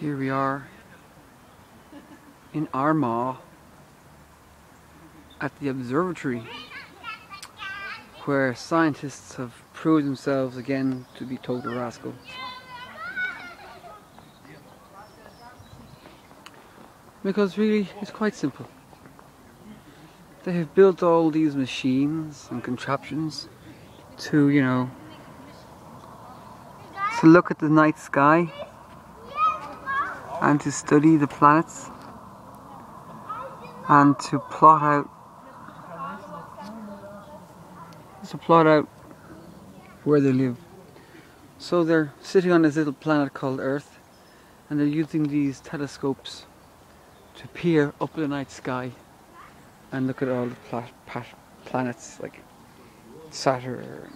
Here we are in Armagh at the observatory where scientists have proved themselves again to be total rascals. Because really, it's quite simple. They have built all these machines and contraptions to, you know, to look at the night sky and to study the planets and to plot out where they live. So they're sitting on this little planet called Earth, and they're using these telescopes to peer up at the night sky and look at all the planets like Saturn,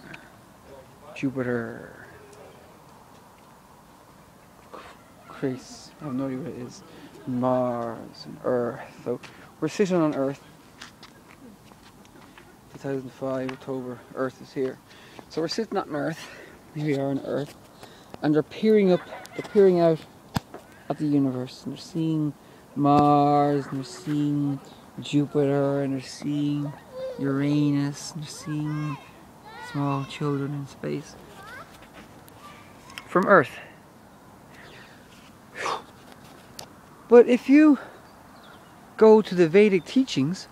Jupiter, Chris, I have no idea what it is, Mars and Earth. So we're sitting on Earth. 2005 October, Earth is here. So we're sitting on Earth. Here we are on Earth, and they're peering out at the universe, and they're seeing Mars, and they're seeing Jupiter, and they're seeing Uranus, and they're seeing small children in space from Earth. But if you go to the Vedic teachings,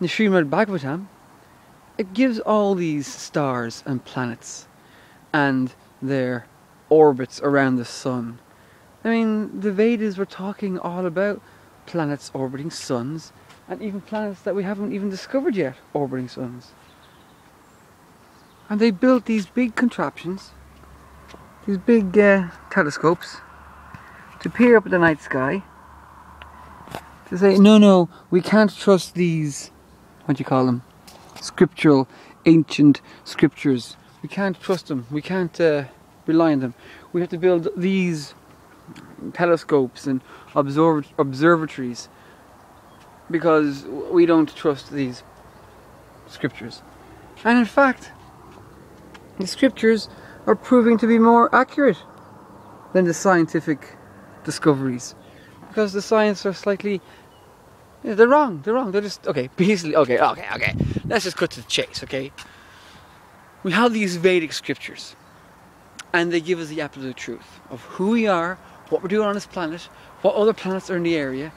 the Srimad Bhagavatam, it gives all these stars and planets and their orbits around the sun. I mean, the Vedas were talking all about planets orbiting suns, and even planets that we haven't even discovered yet orbiting suns. And they built these big contraptions, these big telescopes, to peer up at the night sky, to say, no, we can't trust these, what do you call them, scriptural, ancient scriptures. We can't trust them. We can't rely on them. We have to build these telescopes and observatories because we don't trust these scriptures. And in fact, the scriptures are proving to be more accurate than the scientific discoveries, because the science are slightly, they're wrong. They're just, okay, basically, okay. Let's just cut to the chase, okay? We have these Vedic scriptures, and they give us the absolute truth of who we are, what we're doing on this planet, what other planets are in the area,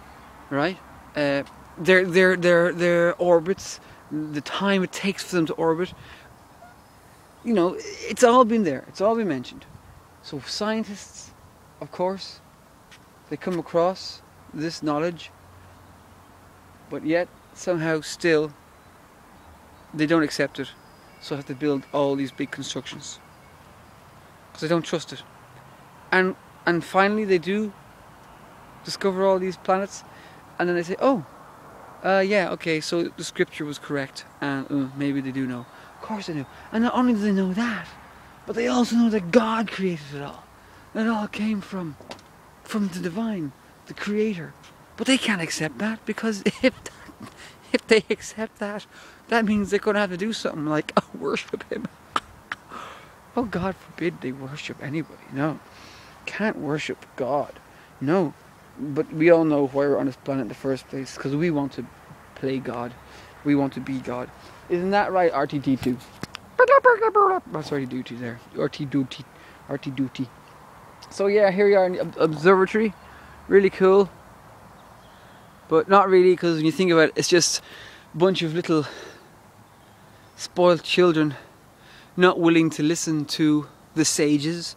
right? Their orbits, the time it takes for them to orbit. You know, it's all been there. It's all been mentioned. So scientists, of course, they come across this knowledge, but yet somehow still they don't accept it, so I have to build all these big constructions because they don't trust it. And finally they do discover all these planets, and then they say, oh, yeah, okay, so the scripture was correct, and maybe they do know. Of course they do. And not only do they know that, but they also know that God created it all. It all came from the divine, the creator. But they can't accept that, because if they accept that, that means they're going to have to do something like worship him. Oh, God forbid they worship anybody. No, can't worship God. No, but we all know why we're on this planet in the first place, because we want to play God. We want to be God. Isn't that right, RTD2? That's RTD2 there. RTD2. So yeah, here we are in the observatory. Really cool. But not really, because when you think about it, it's just a bunch of little spoiled children not willing to listen to the sages,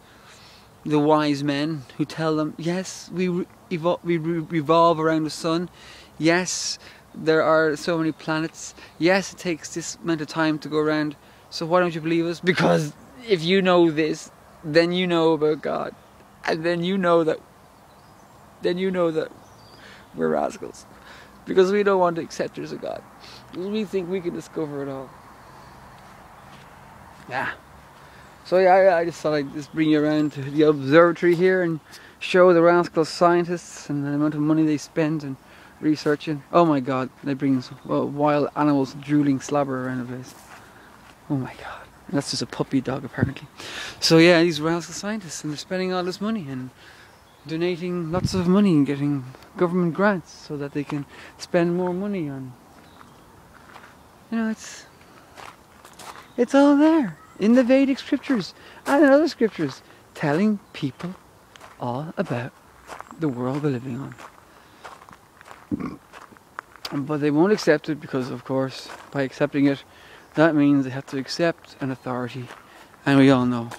the wise men who tell them, yes, we revolve around the sun. Yes, there are so many planets. Yes, it takes this amount of time to go around. So why don't you believe us? Because if you know this, then you know about God. And then you know that we're rascals, because we don't want to accept there's a God. We think we can discover it all. Yeah. So yeah, I just thought I'd just bring you around to the observatory here and show the rascal scientists and the amount of money they spend and researching. Oh my God, they bring wild animals drooling slobber around the place. Oh my God. That's just a puppy dog apparently. So yeah, these rascal scientists, and they're spending all this money, and donating lots of money and getting government grants so that they can spend more money on, you know, it's all there in the Vedic scriptures and in other scriptures telling people all about the world we're living on. But they won't accept it because, of course, by accepting it, that means they have to accept an authority, and we all know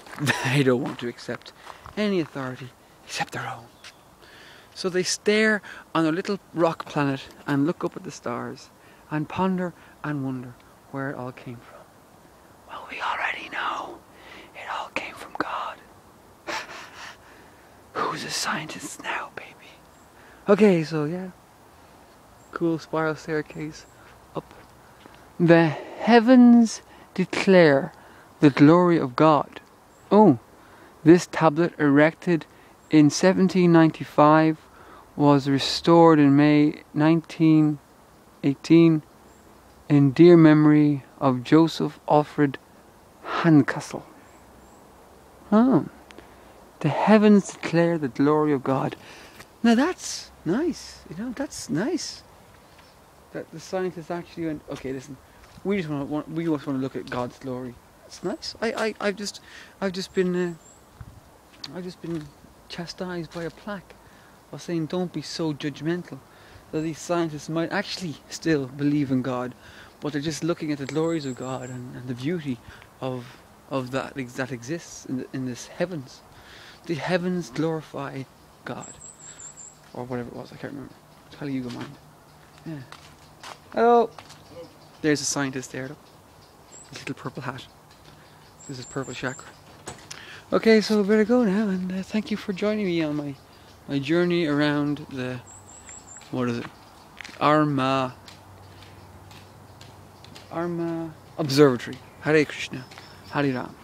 they don't want to accept any authority except their own. So they stare on a little rock planet and look up at the stars and ponder and wonder where it all came from. Well, we already know it all came from God. Who's a scientist now, baby? Okay, so yeah. Cool spiral staircase up. The heavens declare the glory of God. Oh, this tablet erected in 1795 was restored in May 1918 in dear memory of Joseph Alfred Handcastle. Oh, the heavens declare the glory of God. Now that's nice, you know, that's nice. That the scientists actually went, okay, listen, we just want to look at God's glory. It's nice. I've just been chastised by a plaque of saying don't be so judgmental. That these scientists might actually still believe in God, but they're just looking at the glories of God and the beauty of that exists in this heavens. The heavens glorify God, or whatever it was. I can't remember. How do you go mind? Yeah. Hello. There's a scientist there, though. His little purple hat. This is purple chakra. Okay, so I better go now, and thank you for joining me on my journey around the, what is it? Arma Observatory. Hare Krishna. Hare Ram.